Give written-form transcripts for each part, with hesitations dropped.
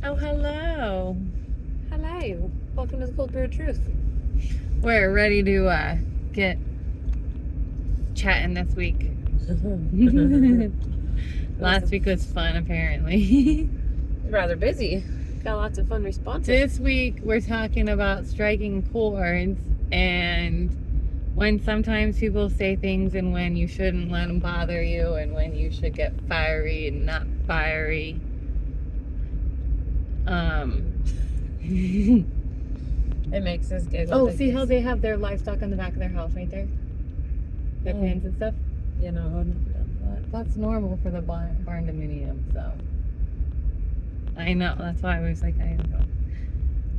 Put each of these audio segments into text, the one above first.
Oh, hello. Hello. Welcome to the Cold Beer Truth. We're ready to get chatting this week. Last week was fun, apparently. Rather busy. Got lots of fun responses. This week we're talking about striking chords and when sometimes people say things and when you shouldn't let them bother you and when you should get fiery and not fiery. It makes us giggle. Oh, see how they have their livestock on the back of their house right there? Their pens and stuff? You know, I've never done that. That's normal for the barn dominium, so. I know, that's why I was like,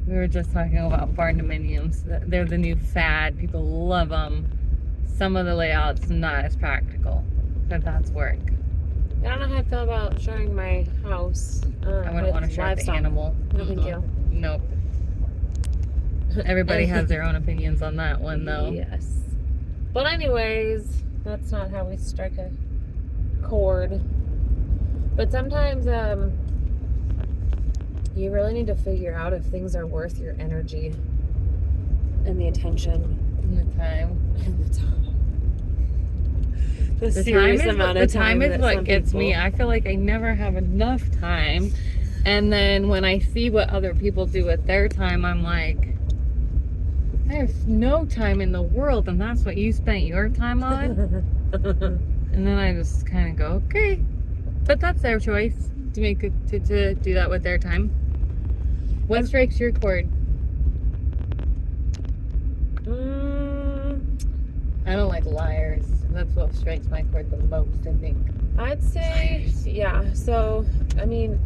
we were just talking about barn dominiums. They're the new fad. People love them. Some of the layouts not as practical, but that's work. I don't know how I feel about showing my house. I wouldn't want to show the animal. No, thank you. Nope. Everybody has their own opinions on that one, though. Yes. But anyways, that's not how we strike a chord. But sometimes, you really need to figure out if things are worth your energy and the attention And the time. and the time. The time is what gets me. I feel like I never have enough time. And then when I see what other people do with their time, I'm like, I have no time in the world, and that's what you spent your time on? And then I just kind of go, okay. But that's their choice to make it, to do that with their time. What strikes your chord? I don't like liars. That's what strikes my chord the most, I think. I'd say, yeah. So, I mean,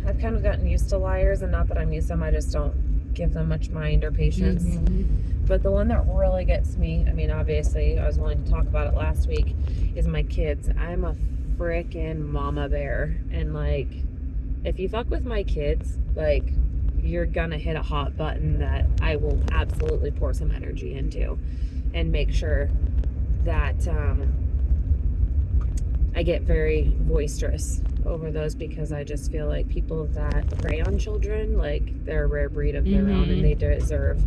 I've kind of gotten used to liars, and not that I'm used to them, I just don't give them much mind or patience. Mm-hmm. But the one that really gets me, I mean, obviously, I was willing to talk about it last week, is my kids. I'm a frickin' mama bear. And, like, if you fuck with my kids, like, you're gonna hit a hot button that I will absolutely pour some energy into and make sure that I get very boisterous over those, because I just feel like people that prey on children, like, they're a rare breed of their own, and they deserve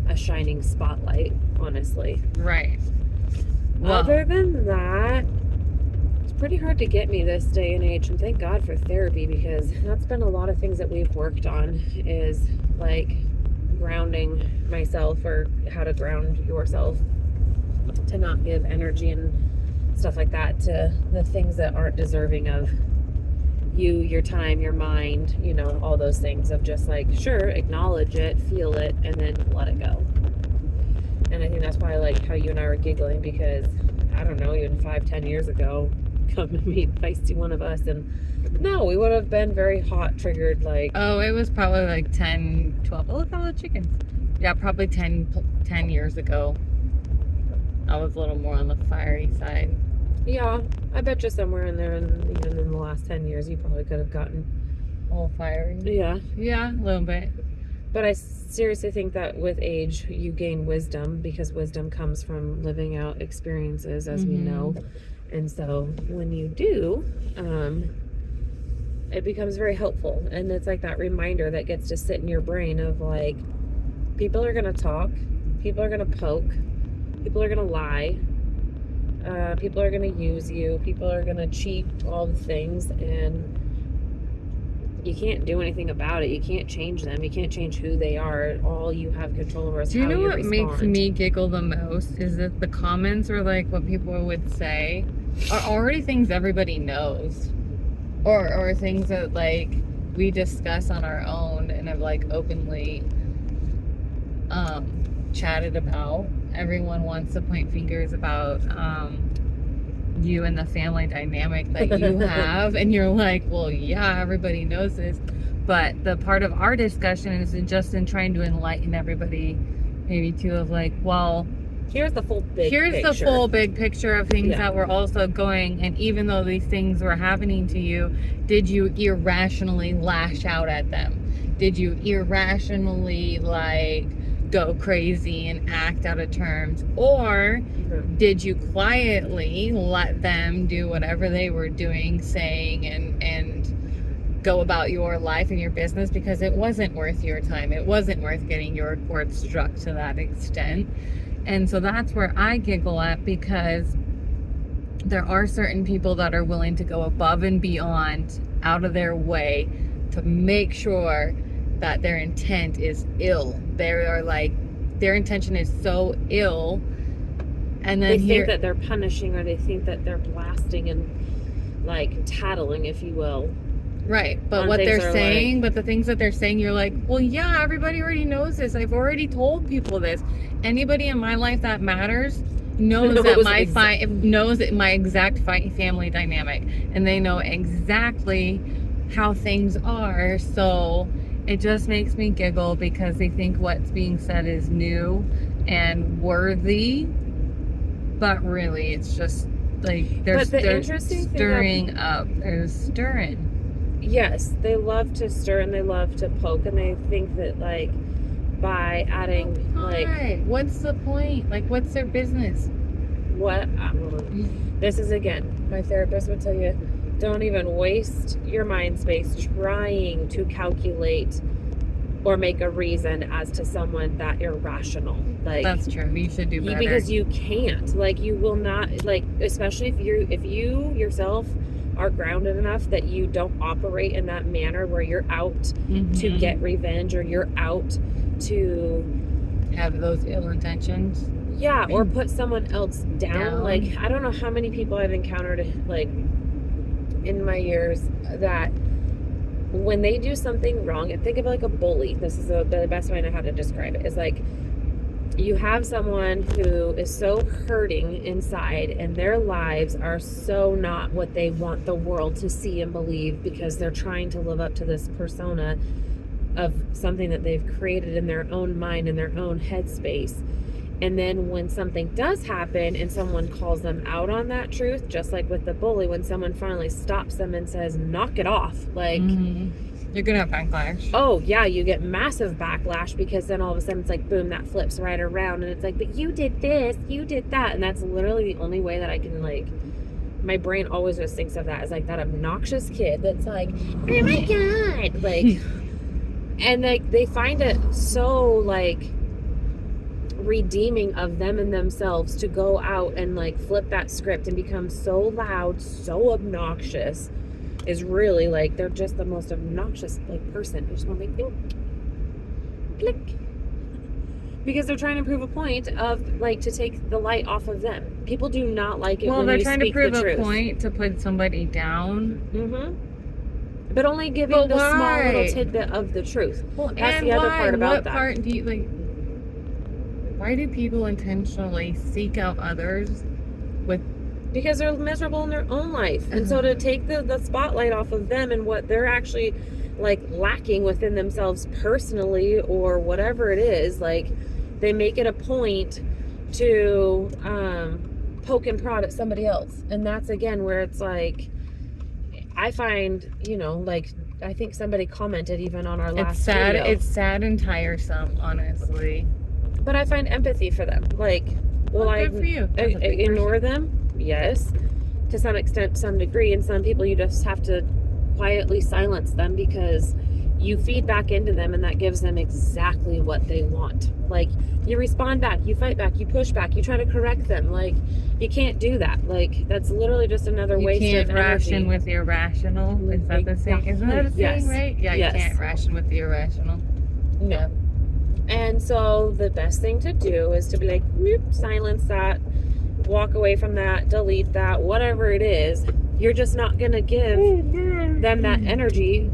a shining spotlight, honestly. Right. Well, other than that, it's pretty hard to get me this day and age, and thank God for therapy, because that's been a lot of things that we've worked on, is like grounding myself, or how to ground yourself to not give energy and stuff like that to the things that aren't deserving of you, your time, your mind, you know, all those things, of just like, sure, acknowledge it, feel it, and then let it go. And I think that's why I like how you and I were giggling, because I don't know, even 5-10 years ago, come and meet feisty one of us, and no, we would have been very hot triggered, like, oh, it was probably like 10, 12. Oh, look at all the chickens. Yeah, probably 10 years ago. I was a little more on the fiery side. yeah, I bet you somewhere in there, and even in the last 10 years, you probably could have gotten All fiery. Yeah, a little bit. but I seriously think that with age, you gain wisdom, because wisdom comes from living out experiences, as we know. And so when you do, it becomes very helpful. And it's like that reminder that gets to sit in your brain of, like, people are going to talk, people are going to poke, people are going to lie, people are going to use you, people are going to cheat, all the things, and you can't do anything about it. You can't change them. You can't change who they are. All you have control over is how you respond. Do you know what makes me giggle the most is that the comments, or like what people would say, are already things everybody knows, or things that like we discuss on our own and have like openly chatted about. Everyone wants to point fingers about you and the family dynamic that you have, and you're like, well, yeah, everybody knows this, but the part of our discussion is just in trying to enlighten everybody, maybe too, of like, well, here's the full big the full big picture of things that were also going, and even though these things were happening to you, did you irrationally lash out at them? Did you irrationally like go crazy and act out of terms, or did you quietly let them do whatever they were doing, saying, and go about your life and your business because it wasn't worth your time. It wasn't worth getting your cord struck to that extent. And so that's where I giggle at, because there are certain people that are willing to go above and beyond, out of their way, to make sure that their intent is ill. They are like, their intention is so ill, and then they think that they're punishing, or they think that they're blasting and like tattling, if you will. Right, but what they're saying, but the things that they're saying, you're like, well, yeah, everybody already knows this. I've already told people this. Anybody in my life that matters knows that knows that my exact family dynamic, and they know exactly how things are. So it just makes me giggle, because they think what's being said is new and worthy, but really it's just like they're stirring up. They're stirring. Yes, they love to stir and they love to poke, and they think that like by adding what's the point? Like, what's their business? This is, again, my therapist would tell you, don't even waste your mind space trying to calculate or make a reason as to someone that irrational. Like, that's true. You should do better, because you can't. Like, you will not, like, especially if you yourself are grounded enough that you don't operate in that manner where you're out to get revenge, or you're out to have those ill intentions. Yeah, or put someone else down. Like, I don't know how many people I've encountered, like, in my years, that when they do something wrong, and think of like a bully. This is the best way I know how to describe it. Is like, you have someone who is so hurting inside, and their lives are so not what they want the world to see and believe, because they're trying to live up to this persona of something that they've created in their own mind, in their own headspace. And then when something does happen and someone calls them out on that truth, just like with the bully, when someone finally stops them and says, knock it off, like, you're gonna have backlash. Oh yeah, you get massive backlash, because then all of a sudden it's like, boom, that flips right around, and it's like, but you did this, you did that. And that's literally the only way that I can, like, my brain always just thinks of that as like that obnoxious kid that's like, oh my God, like, and like they find it so like redeeming of them and themselves to go out and like flip that script and become so loud, so obnoxious, is really like, they're just the most obnoxious like person. They just want to make click, because they're trying to prove a point of like to take the light off of them. People do not like it. Well, when they're you trying to prove the a truth. point to put somebody down. But only giving the small little tidbit of the truth. Well, that's the other part about that. What part do you like? Why do people intentionally seek out others because they're miserable in their own life. And so to take the spotlight off of them and what they're actually like lacking within themselves personally, or whatever it is, like they make it a point to poke and prod at somebody else. And that's again where it's like, I find, you know, like I think somebody commented even on our last video. It's sad and tiresome, honestly. But I find empathy for them. Like, will I ignore them? Yes, to some extent, some degree. And some people you just have to quietly silence them, because you feed back into them, and that gives them exactly what they want. Like, you respond back, you fight back, you push back, you try to correct them. Like, you can't do that. Like, that's literally just another waste of energy. You can't ration with the irrational. Is that the saying? Isn't that a saying, right? Yeah, you can't ration with the irrational. No. Yeah. And so the best thing to do is to be like, silence that, walk away from that, delete that, whatever it is. You're just not going to give them that energy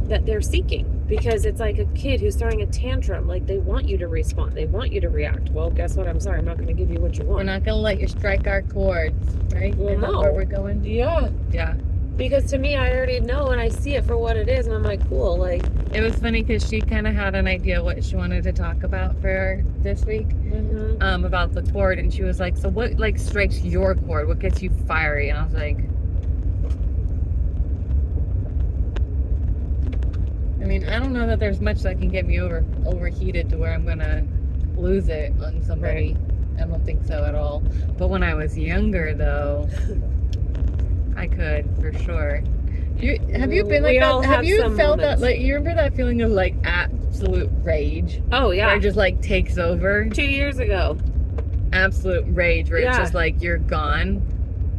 that they're seeking, because it's like a kid who's throwing a tantrum. Like, they want you to respond, they want you to react. Well, guess what? I'm sorry, I'm not going to give you what you want. We're not going to let you strike our chords, right? Well, Is that where we're going? Yeah. Because to me, I already know and I see it for what it is, and I'm like, cool. Like, it was funny because she kind of had an idea what she wanted to talk about for this week, about the chord, and she was like, so what like strikes your chord? What gets you fiery? And I was like, I mean, I don't know that there's much that can get me overheated to where I'm gonna lose it on somebody. Right. I don't think so at all. But when I was younger, though, I could, for sure. Have you been like We that? all Have you some felt moments. that? Like, you remember that feeling of like absolute rage? Oh yeah. Where it just like takes over? 2 years ago. Absolute rage where it's just like you're gone.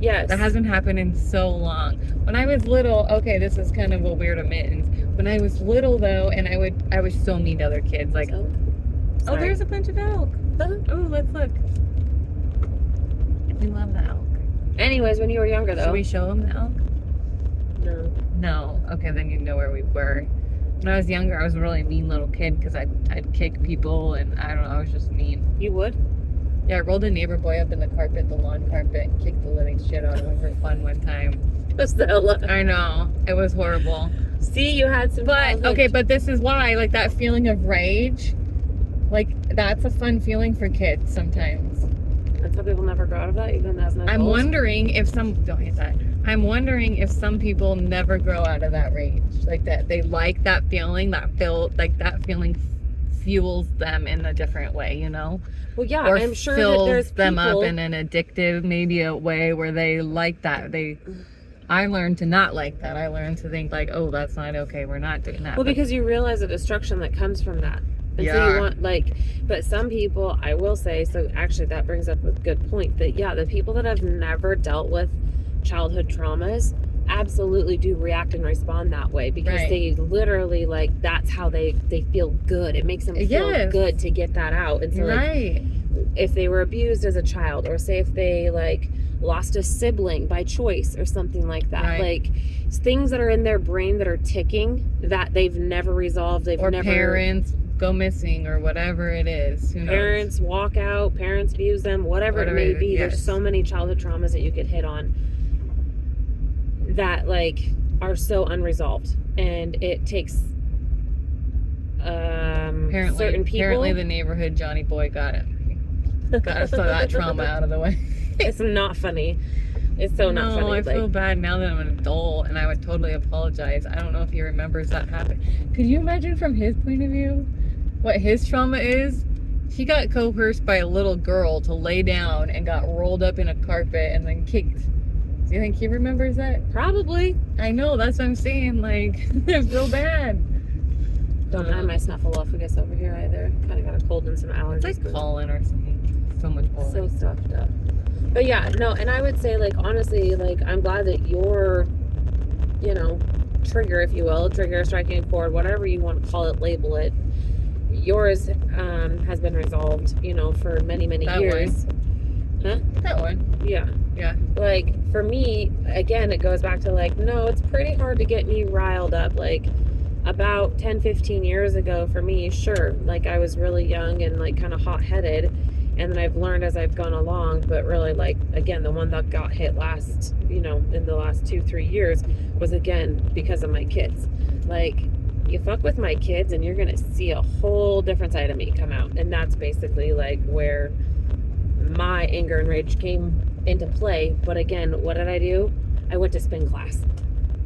Yes. That hasn't happened in so long. When I was little, okay, this is kind of a weird admittance. When I was little though, and I was so mean to other kids. Like, oh, there's a bunch of elk. Oh, let's look. We love the elk. Anyways, when you were younger though. Should we show them the elk? No. No. Okay, then you know where we were. When I was younger, I was a really mean little kid because I'd kick people and I don't know, I was just mean. You would? Yeah, I rolled a neighbor boy up in the carpet, the lawn carpet, and kicked the living shit out of him for fun one time. I know. It was horrible. See, you had some But, okay, but this is why, like, that feeling of rage, like, that's a fun feeling for kids sometimes. And some people never grow out of that, even as an adult. I'm wondering if don't hit that. I'm wondering if some people never grow out of that rage. Like, that they like that feeling, that feeling fuels them in a different way, you know? Well, yeah, or I'm sure fills that there's them people... up in an addictive, maybe a way where they like that. I learned to not like that. I learned to think like, oh, that's not okay. We're not doing that. Well, because you realize the destruction that comes from that. And yeah. so you want, like, but some people, I will say, so actually that brings up a good point, that, yeah, the people that have never dealt with childhood traumas absolutely do react and respond that way because they literally, like, that's how they feel good. It makes them feel good to get that out. And so, like, if they were abused as a child, or say if they, like, lost a sibling by choice or something like that, like, things that are in their brain that are ticking that they've never resolved, parents go missing or whatever it is. Parents walk out, parents abuse them, whatever it may be. There's so many childhood traumas that you could hit on that, like, are so unresolved, and it takes certain people. Apparently the neighborhood Johnny boy got that trauma out of the way. It's not funny. It's so not funny. I feel bad now that I'm an adult, and I would totally apologize. I don't know if he remembers that happened. Could you imagine from his point of view what his trauma is? He got coerced by a little girl to lay down and got rolled up in a carpet and then kicked. Do you think he remembers that? Probably. I know, that's what I'm saying. Like, I feel bad. Don't mind my snuffle gets over here either. Kind of got a cold and some allergies. It's like pollen or something. So much pollen. So stuffed up. But yeah, no, and I would say, like, honestly, like, I'm glad that your, you know, trigger, if you will, striking a chord, whatever you want to call it, label it, yours has been resolved, you know, for many, many years. Huh? That one. Yeah. Yeah. Like, for me, again, it goes back to, like, no, it's pretty hard to get me riled up. Like, about 10, 15 years ago, for me, sure, like, I was really young and, like, kind of hot-headed, and then I've learned as I've gone along, but really, like, again, the one that got hit last, you know, in the last 2-3 years was, again, because of my kids. Like, you fuck with my kids and you're gonna see a whole different side of me come out, and that's basically, like, where my anger and rage came into play. But again, what did I do? I went to spin class.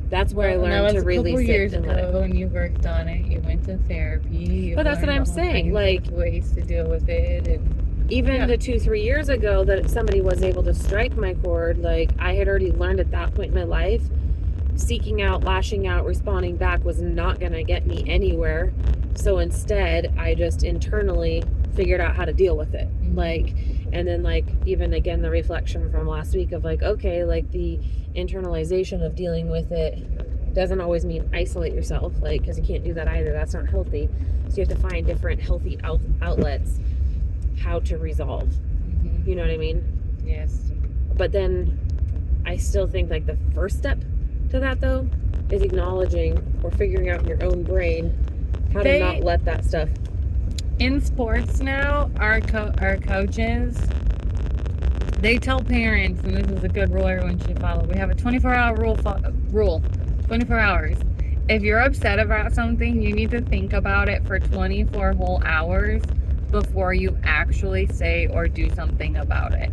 That's where I learned to release it and let it. When you worked on it, you went to therapy. But that's what I'm saying. Like, ways to deal with it, and even the 2-3 years ago that somebody was able to strike my chord, like, I had already learned at that point in my life, seeking out, lashing out, responding back was not going to get me anywhere. So instead, I just internally figured out how to deal with it. Like, and then, like, even again, the reflection from last week of, like, okay, like, the internalization of dealing with it doesn't always mean isolate yourself, like, because you can't do that either. That's not healthy. So you have to find different healthy outlets how to resolve. You know what I mean? Yes. But then I still think, like, the first step to that, though, is acknowledging or figuring out in your own brain how to not let that stuff. In sports now, our coaches, they tell parents, and this is a good rule everyone should follow. We have a 24-hour rule. 24 hours. If you're upset about something, you need to think about it for 24 whole hours before you actually say or do something about it.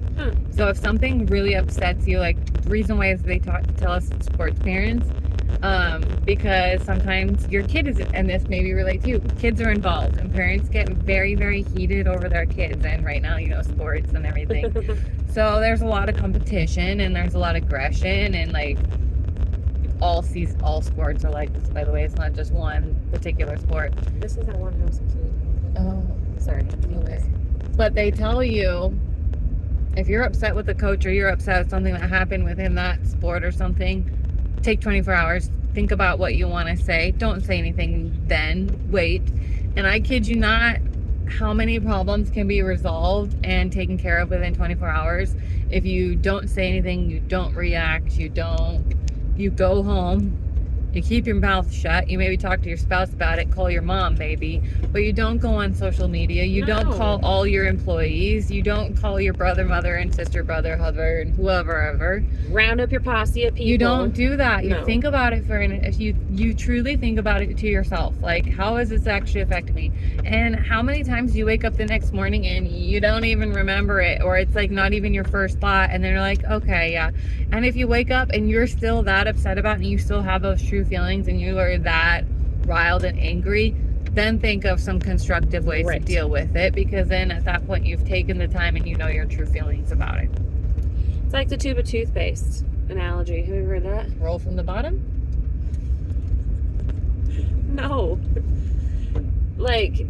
So if something really upsets you, like, the reason why is they tell us sports parents, because sometimes your kid is, and this maybe relate to you, kids are involved, and parents get very, very heated over their kids, and right now, you know, sports and everything. So there's a lot of competition, and there's a lot of aggression, and, like, all sports are like this, by the way. It's not just one particular sport. This is that one house. Oh, Sorry. okay. But they tell you, if you're upset with the coach or you're upset with something that happened within that sport or something, take 24 hours. Think about what you want to say. Don't say anything then. Wait. And I kid you not, how many problems can be resolved and taken care of within 24 hours if you don't say anything, you don't react, you go home, you keep your mouth shut, you maybe talk to your spouse about it, call your mom maybe, but you don't go on social media, you don't call all your employees, you don't call your brother, mother, and sister, brother, husband, whoever ever. Round up your posse of people. You don't do that. You No. think about it if you truly think about it to yourself, like, how is this actually affecting me? And how many times do you wake up the next morning and you don't even remember it, or it's like not even your first thought, and then you're like, okay, yeah. And if you wake up and you're still that upset about it and you still have those true feelings and you are that riled and angry, then think of some constructive ways to deal with it, because then at that point you've taken the time and you know your true feelings about it. It's like the tube of toothpaste analogy. Have you heard that? Roll from the bottom? No. Like,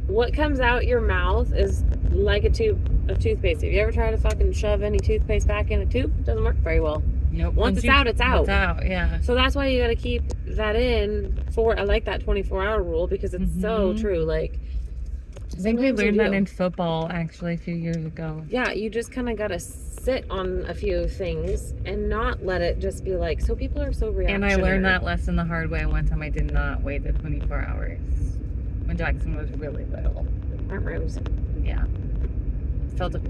what comes out your mouth is like a tube of toothpaste. Have you ever tried to fucking shove any toothpaste back in a tube? It doesn't work very well. Nope. Once it's out, it's out. It's out, yeah. So that's why you got to keep that in I like that 24-hour rule, because it's so true. Like, I think we learned that in football actually a few years ago. Yeah, you just kind of got to sit on a few things and not let it just be like, so people are so reactionary. And I learned that lesson the hard way. One time I did not wait the 24 hours when Jackson was really little. Aren't Rose? Yeah.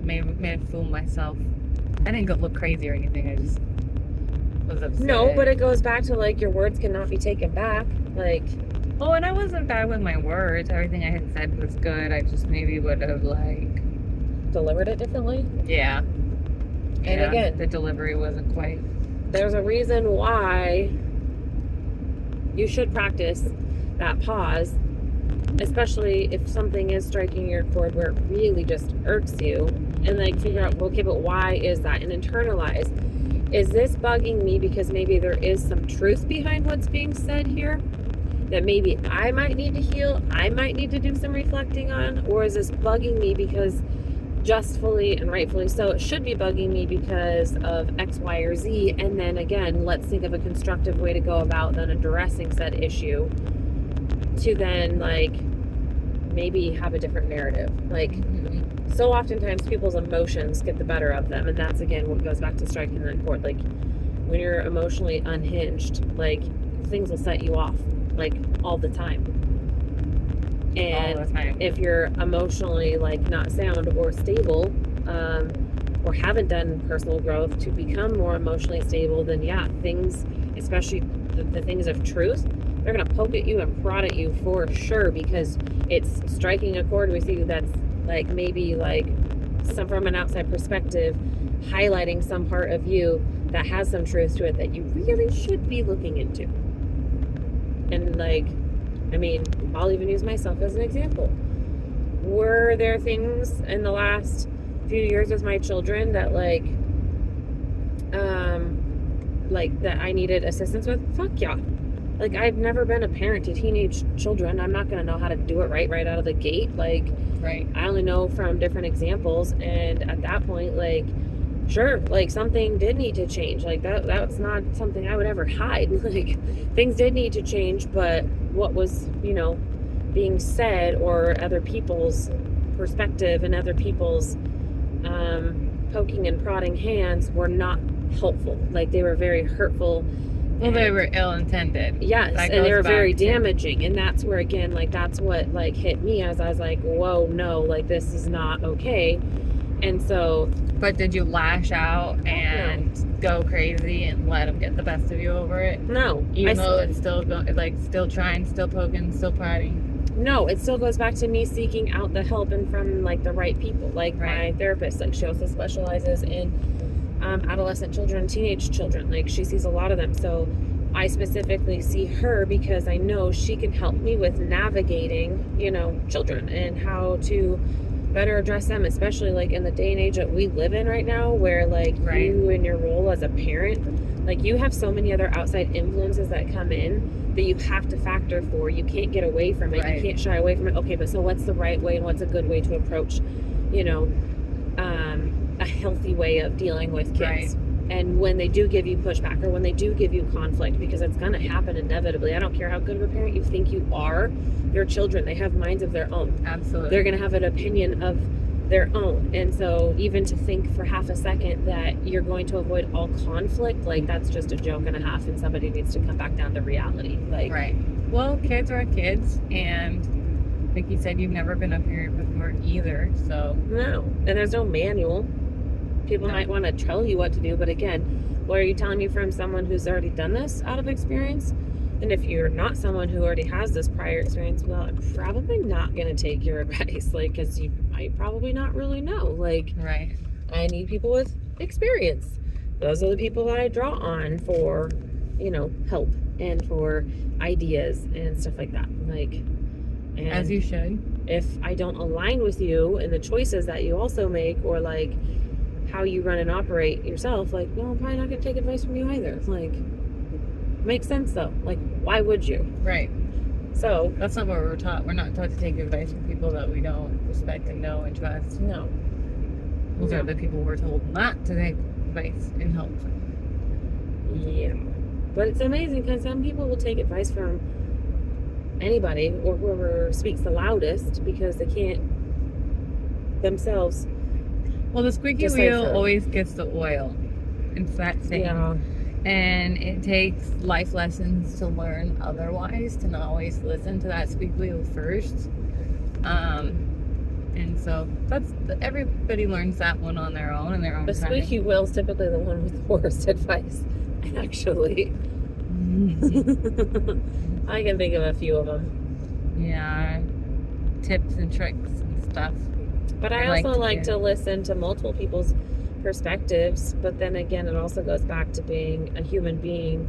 Made a fool of myself. I didn't go look crazy or anything. I just was upset. No, but it goes back to, like, your words cannot be taken back. Like, oh, and I wasn't bad with my words. Everything I had said was good. I just maybe would have, like, delivered it differently. Yeah. And again, the delivery wasn't quite. There's a reason why you should practice that pause, especially if something is striking your chord where it really just irks you, and like figure out, okay, but why is that? And internalize, is this bugging me because maybe there is some truth behind what's being said here that maybe I might need to heal, I might need to do some reflecting on? Or is this bugging me because justfully and rightfully so, it should be bugging me because of X, Y, or Z? And then again, let's think of a constructive way to go about then addressing said issue to then, like, maybe have a different narrative. Like, so oftentimes people's emotions get the better of them, and that's again what goes back to striking that chord. Like, when you're emotionally unhinged, like, things will set you off, like, all the time. And if you're emotionally, like, not sound or stable, or haven't done personal growth to become more emotionally stable, then yeah, things, especially the things of truth, they're gonna poke at you and prod at you for sure, because it's striking a chord with you that's, like, maybe, like, some from an outside perspective, highlighting some part of you that has some truth to it that you really should be looking into. And, like, I mean, I'll even use myself as an example. Were there things in the last few years with my children that, like that I needed assistance with? Fuck yeah. Like, I've never been a parent to teenage children. I'm not going to know how to do it right out of the gate. Like, right. I only know from different examples. And at that point, like, sure, like, something did need to change. Like, that's not something I would ever hide. Like, things did need to change, but what was, you know, being said, or other people's perspective and other people's poking and prodding hands were not helpful. Like, they were very hurtful. Well, they were ill-intended. Yes, and they were very damaging. And that's where, again, like, that's what, like, hit me as I was like, whoa, no, like, this is not okay. And so... But did you lash out and go crazy and let them get the best of you over it? No. Even though it's still still trying, still poking, still prodding? No, it still goes back to me seeking out the help and from, like, the right people. Like, my therapist, like, she also specializes in adolescent children, teenage children. Like, she sees a lot of them. So I specifically see her because I know she can help me with navigating, you know, children and how to better address them, especially like in the day and age that we live in right now, where like you and your role as a parent, like you have so many other outside influences that come in that you have to factor for. You can't get away from it. You can't shy away from it. Okay, but so what's the right way and what's a good way to approach, you know, a healthy way of dealing with kids? And when they do give you pushback, or when they do give you conflict, because it's going to happen inevitably. I don't care how good of a parent you think you are. They're children. They have minds of their own. Absolutely. They're going to have an opinion of their own. And so even to think for half a second that you're going to avoid all conflict, like that's just a joke and a half, and somebody needs to come back down to reality. Like, well, kids are kids, and like you said, you've never been a parent before either, so. No. And there's no manual. People might want to tell you what to do, but again, what are you telling me from someone who's already done this out of experience? And if you're not someone who already has this prior experience, well, I'm probably not going to take your advice, like, because you might probably not really know. Like, I need people with experience. Those are the people that I draw on for, you know, help and for ideas and stuff like that. Like, and as you should. If I don't align with you and the choices that you also make, or like how you run and operate yourself, like, well, I'm probably not going to take advice from you either. Like, makes sense though. Like, why would you? Right. So that's not what we're taught. We're not taught to take advice from people that we don't respect and know and trust. No. Those are the people we're told not to take advice and help. Yeah. But it's amazing because some people will take advice from anybody or whoever speaks the loudest because they can't themselves. Well, the squeaky wheel always gets the oil. It's that thing. Yeah. And it takes life lessons to learn otherwise, to not always listen to that squeaky wheel first. And so that's everybody learns that one on their own and their own time. The squeaky wheel is typically the one with the worst advice, actually. I can think of a few of them. Yeah, tips and tricks and stuff. But I also like to listen to multiple people's perspectives, but then again, it also goes back to being a human being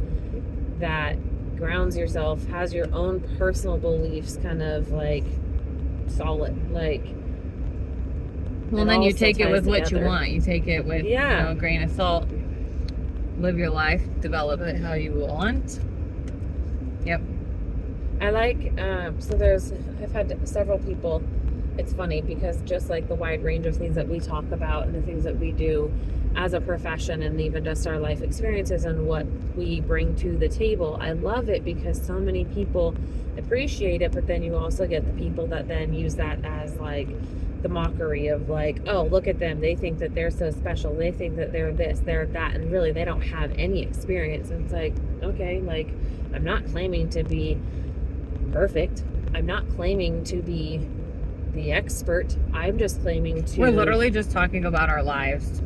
that grounds yourself, has your own personal beliefs kind of like solid, like. Well, then you take it with what you want. You take it with, you know, a grain of salt. Live your life, develop it how you want. Yep. I like, I've had several people. It's funny because just like the wide range of things that we talk about and the things that we do as a profession and even just our life experiences and what we bring to the table, I love it because so many people appreciate it, but then you also get the people that then use that as like the mockery of like, oh, look at them. They think that they're so special. They think that they're this, they're that, and really they don't have any experience. And it's like, okay, like I'm not claiming to be perfect. I'm not claiming to be the expert. I'm just claiming to. We're literally just talking about our lives.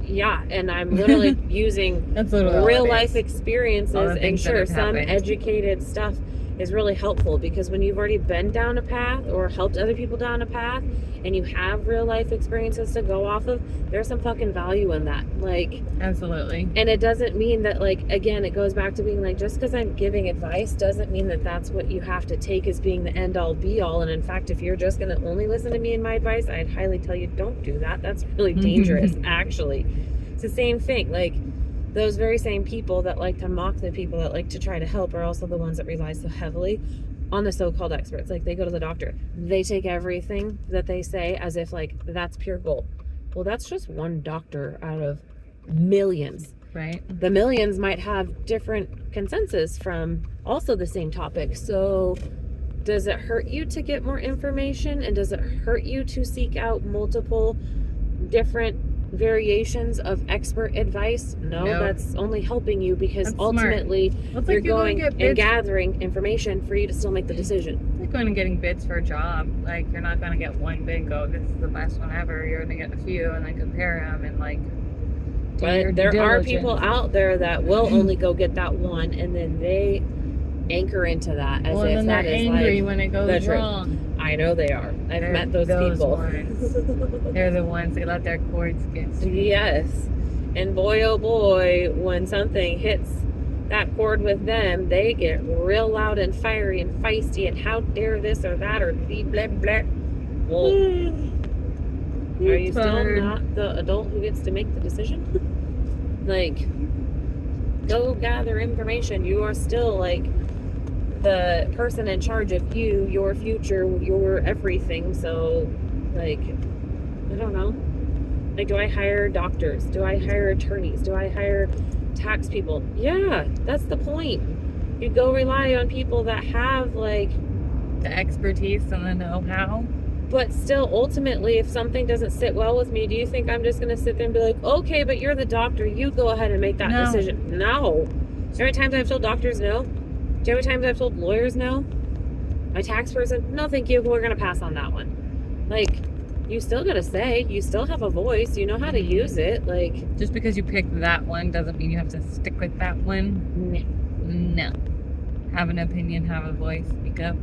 Yeah, and I'm literally using real life experiences, and sure, some educated stuff is really helpful because when you've already been down a path or helped other people down a path and you have real life experiences to go off of, there's some fucking value in that. Like, absolutely. And it doesn't mean that, like, again, it goes back to being like, just because I'm giving advice doesn't mean that that's what you have to take as being the end all be all. And in fact, if you're just going to only listen to me and my advice, I'd highly tell you don't do that. That's really dangerous. Actually, it's the same thing. Like, those very same people that like to mock the people that like to try to help are also the ones that rely so heavily on the so-called experts. Like, they go to the doctor, they take everything that they say as if like that's pure gold. Well, that's just one doctor out of millions. Right. The millions might have different consensus from also the same topic. So does it hurt you to get more information? And does it hurt you to seek out multiple different variations of expert advice? No, that's only helping you because that's ultimately you're going and gathering information for you to still make the decision. It's like going and getting bids for a job. Like, you're not going to get one bid and go, this is the best one ever. You're going to get a few and then compare them and like. But there are people out there that will only go get that one and then they anchor into that as if that is angry like when it goes wrong. I know they are. I've met those people. They're the ones that let their cords get sweet. Yes. And boy, oh boy, when something hits that chord with them, they get real loud and fiery and feisty and how dare this or that or blah, blah, blah. Well, Are you still not the adult who gets to make the decision? Like, go gather information. You are still, like, the person in charge of you, your future, your everything. So, like, I don't know. Like, do I hire doctors? Do I hire attorneys? Do I hire tax people? Yeah, that's the point. You go rely on people that have, like, the expertise and the know-how. But still, ultimately, if something doesn't sit well with me, do you think I'm just going to sit there and be like, okay, but you're the doctor, you go ahead and make that decision? No. How many times I've told doctors no? Do you know how many times I've told lawyers no? My tax person, no thank you, we're going to pass on that one. Like, you still got to say, you still have a voice, you know how to use it. Like, just because you pick that one doesn't mean you have to stick with that one. No. Have an opinion, have a voice, speak up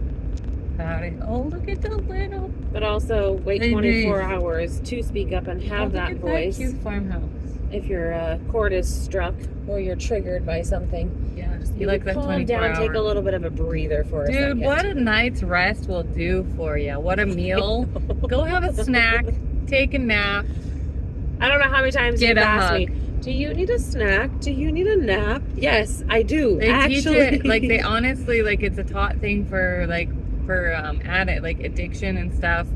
about it. Oh, look at the little. But also wait 24 hours to speak up and have that voice. That cute farmhouse. If your cord is struck or you're triggered by something. Yeah, just be like that 24 calm down, take a little bit of a breather for a second. Dude, what a night's rest will do for you. What a meal. Go have a snack, take a nap. I don't know how many times you've asked me, do you need a snack? Do you need a nap? Yes, I do. They teach it, like, they honestly, like, it's a taught thing for, like, for addict, like, addiction and stuff,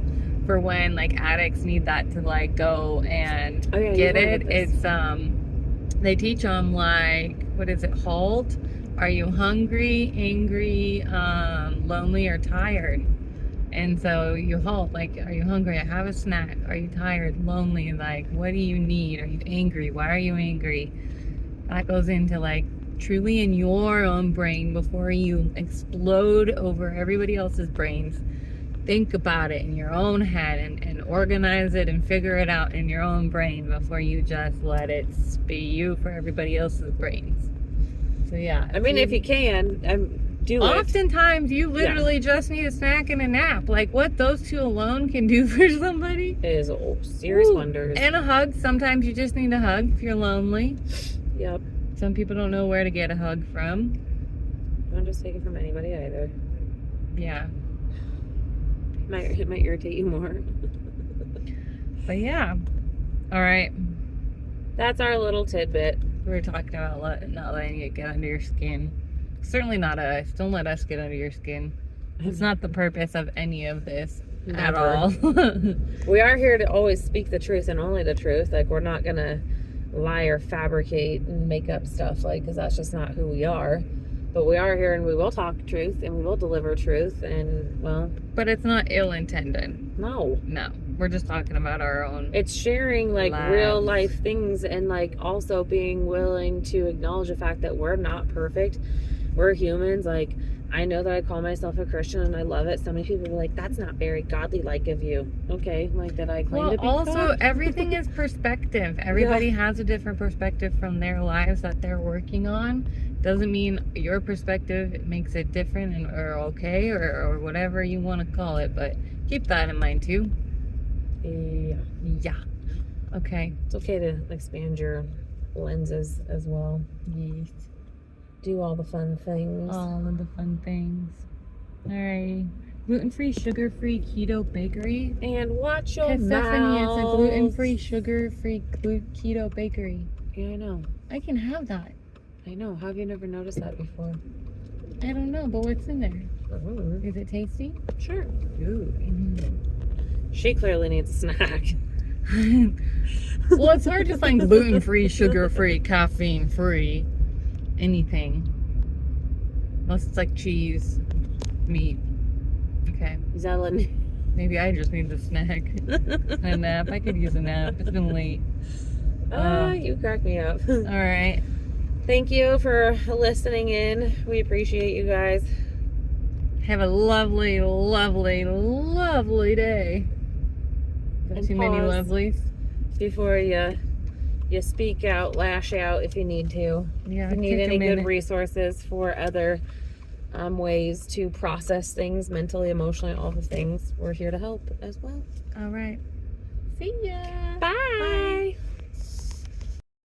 for when, like, addicts need that to, like, go and get it. It's they teach them, like, what is it, halt? Are you hungry, angry, lonely, or tired? And so you halt, like, are you hungry? I have a snack. Are you tired, lonely? Like, what do you need? Are you angry? Why are you angry? That goes into, like, truly in your own brain before you explode over everybody else's brains. Think about it in your own head and organize it and figure it out in your own brain before you just let it spew for everybody else's brains. So, yeah. I mean, if you can, do it. Oftentimes, you literally just need a snack and a nap. Like, what those two alone can do for somebody is serious wonders. And a hug. Sometimes you just need a hug if you're lonely. Yep. Some people don't know where to get a hug from. Don't just take it from anybody either. Yeah. It might irritate you more. But yeah. All right. That's our little tidbit. We were talking about not letting it get under your skin. Certainly not us. Don't let us get under your skin. It's not the purpose of any of this at all. We are here to always speak the truth and only the truth. Like, we're not going to lie or fabricate and make up stuff, like, because that's just not who we are. But we are here and we will talk truth and we will deliver truth, and, well. But it's not ill-intended. No. We're just talking about our own. It's sharing, like, real life things, and, like, also being willing to acknowledge the fact that we're not perfect. We're humans. Like, I know that I call myself a Christian and I love it. So many people are like, that's not very godly-like of you. Okay, like, did I claim to be also, everything is perspective. Everybody has a different perspective from their lives that they're working on. Doesn't mean your perspective makes it different or okay or whatever you want to call it. But keep that in mind, too. Yeah. Okay. It's okay to expand your lenses as well. Yes. Do all the fun things. All of the fun things. Alright. Gluten-free, sugar-free keto bakery. And watch your mouth. Stephanie, it's a gluten-free, sugar-free keto bakery. Yeah, I know. I can have that. I know. How have you never noticed that before? I don't know, but what's in there? Is it tasty? Sure. Ooh. Mm-hmm. She clearly needs a snack. Well, it's hard to find gluten-free, sugar-free, caffeine-free anything. Unless it's like cheese, meat. Okay. Maybe I just need a snack. A nap. I could use a nap. It's been late. You crack me up. Alright. Thank you for listening in. We appreciate you guys. Have a lovely, lovely, lovely day. Got too many lovelies? Before you speak out, lash out if you need to. Yeah, if you need any good resources for other ways to process things mentally, emotionally, all the things, we're here to help as well. All right. See ya. Bye.